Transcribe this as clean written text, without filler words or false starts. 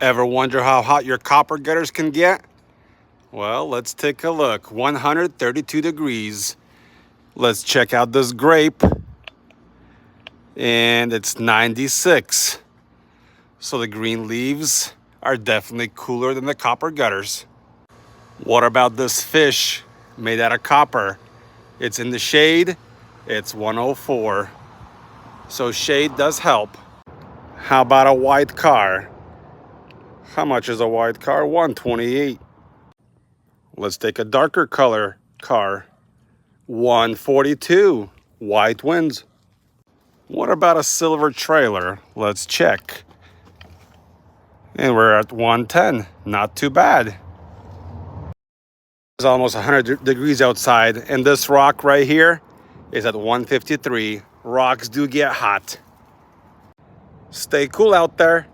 Ever wonder how hot your copper gutters can get? Well, let's take a look. 132 degrees. Let's check out this grape. And it's 96. So the green leaves are definitely cooler than the copper gutters. What about this fish made out of copper? It's in the shade. It's 104. So shade does help. How about a white car? How much is a white car? 128. Let's take a darker color car. 142. White wins. What about a silver trailer? Let's check. And we're at 110. Not too bad. It's almost 100 degrees outside, and this rock right here is at 153. Rocks do get hot. Stay cool out there.